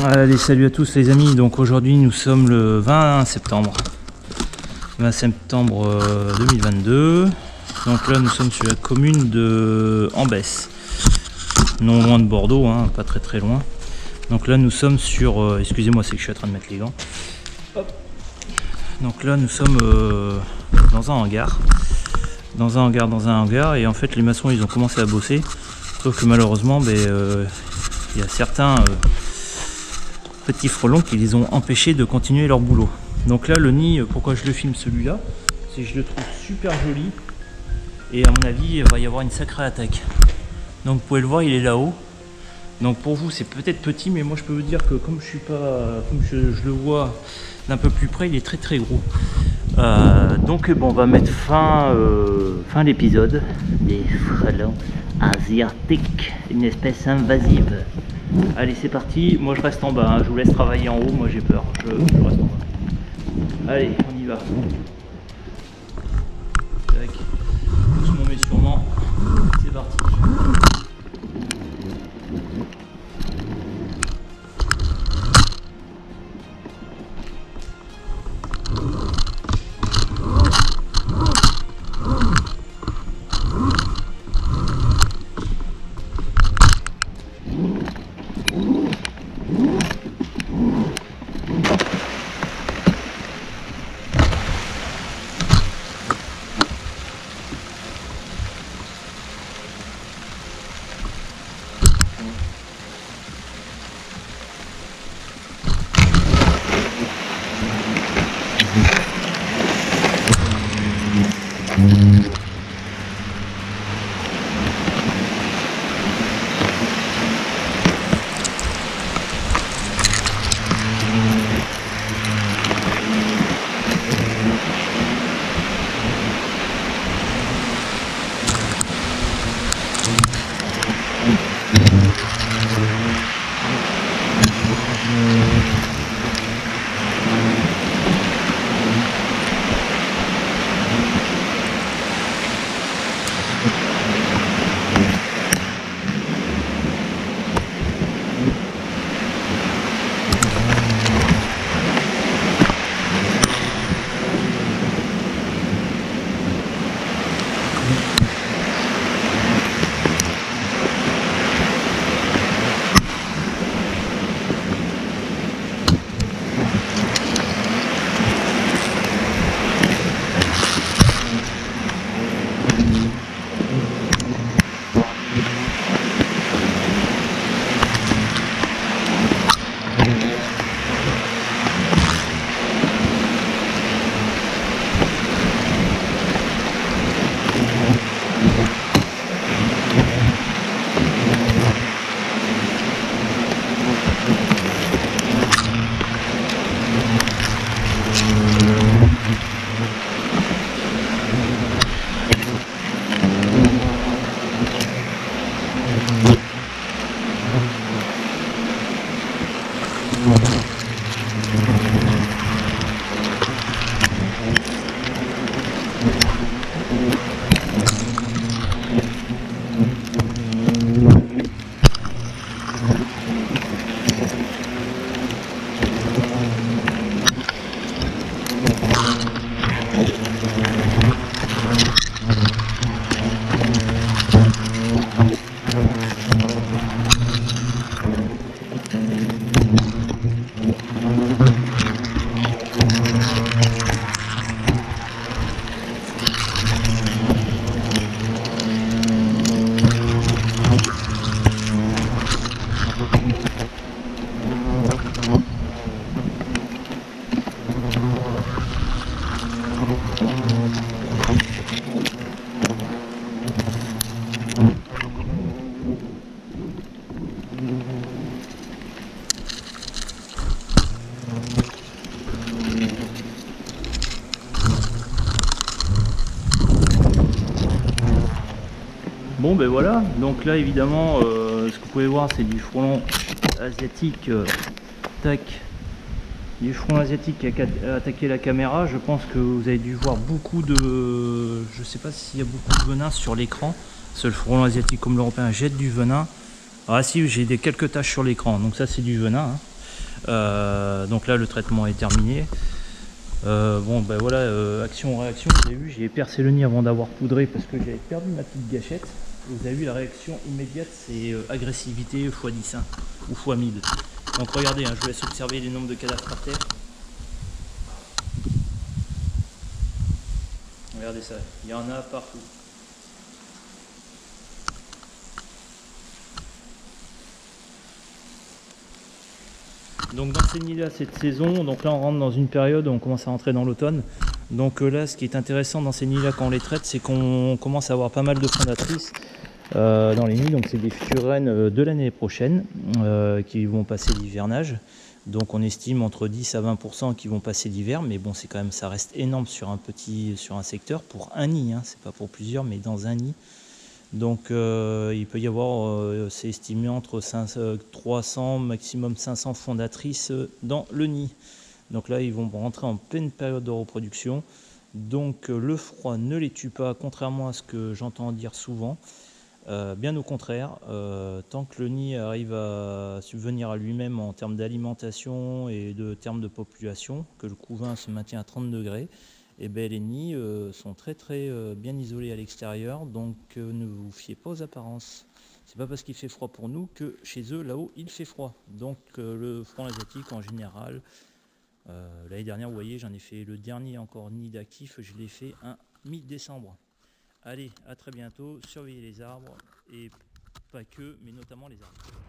Allez, salut à tous les amis. Donc aujourd'hui nous sommes le 20 septembre 2022. Donc là nous sommes sur la commune de Ambès, non loin de Bordeaux, hein, pas très loin. Donc là nous sommes sur, excusez-moi, c'est que je suis en train de mettre les gants. Hop. Donc là nous sommes dans un hangar, et en fait les maçons ils ont commencé à bosser, sauf que malheureusement il y a certains petits frelons qui les ont empêchés de continuer leur boulot. Donc là le nid, pourquoi je le filme celui-là, c'est que je le trouve super joli et à mon avis il va y avoir une sacrée attaque. Donc vous pouvez le voir, il est là-haut. Donc pour vous c'est peut-être petit, mais moi je peux vous dire que comme je le vois d'un peu plus près, il est très gros. Donc bon, on va mettre fin à l'épisode des frelons asiatiques, une espèce invasive. Allez, c'est parti. Moi je reste en bas, hein. Je vous laisse travailler en haut, moi j'ai peur, je reste en bas. Allez, on y va. Tac. Doucement mais sûrement, c'est parti. Bon ben voilà, donc là évidemment ce que vous pouvez voir c'est du frelon asiatique, tac, du frelon asiatique qui a attaqué la caméra. Je pense que vous avez dû voir beaucoup de, je sais pas s'il y a beaucoup de venin sur l'écran, parce que le frelon asiatique comme l'européen jette du venin. Ah si, j'ai quelques taches sur l'écran, donc ça c'est du venin, hein. Donc là le traitement est terminé. Bon ben voilà, action-réaction, vous avez vu, j'ai percé le nid avant d'avoir poudré parce que j'avais perdu ma petite gâchette. Et vous avez vu la réaction immédiate, c'est agressivité x 10 hein, ou x 1000. Donc regardez, hein, je vous laisse observer les nombres de cadavres par terre. Regardez ça, il y en a partout. Donc dans ces nids-là, cette saison, donc là on rentre dans une période où on commence à rentrer dans l'automne. Donc là, ce qui est intéressant dans ces nids-là quand on les traite, c'est qu'on commence à avoir pas mal de fondatrices dans les nids. Donc c'est des futures reines de l'année prochaine qui vont passer l'hivernage. Donc on estime entre 10 à 20% qui vont passer l'hiver, mais bon c'est quand même, ça reste énorme sur un secteur pour un nid, hein. C'est pas pour plusieurs, mais dans un nid. Donc il peut y avoir, c'est estimé entre 300 maximum 500 fondatrices dans le nid. Donc là ils vont rentrer en pleine période de reproduction. Donc le froid ne les tue pas, contrairement à ce que j'entends dire souvent. Bien au contraire, tant que le nid arrive à subvenir à lui-même en termes d'alimentation et de termes de population, que le couvain se maintient à 30 degrés, et bien les nids sont très bien isolés à l'extérieur, donc ne vous fiez pas aux apparences. C'est pas parce qu'il fait froid pour nous que chez eux là-haut il fait froid. Donc le front asiatique en général, l'année dernière vous voyez j'en ai fait le dernier encore nid d'actif, je l'ai fait un mi-décembre. Allez, à très bientôt, surveillez les arbres, et pas que, mais notamment les arbres.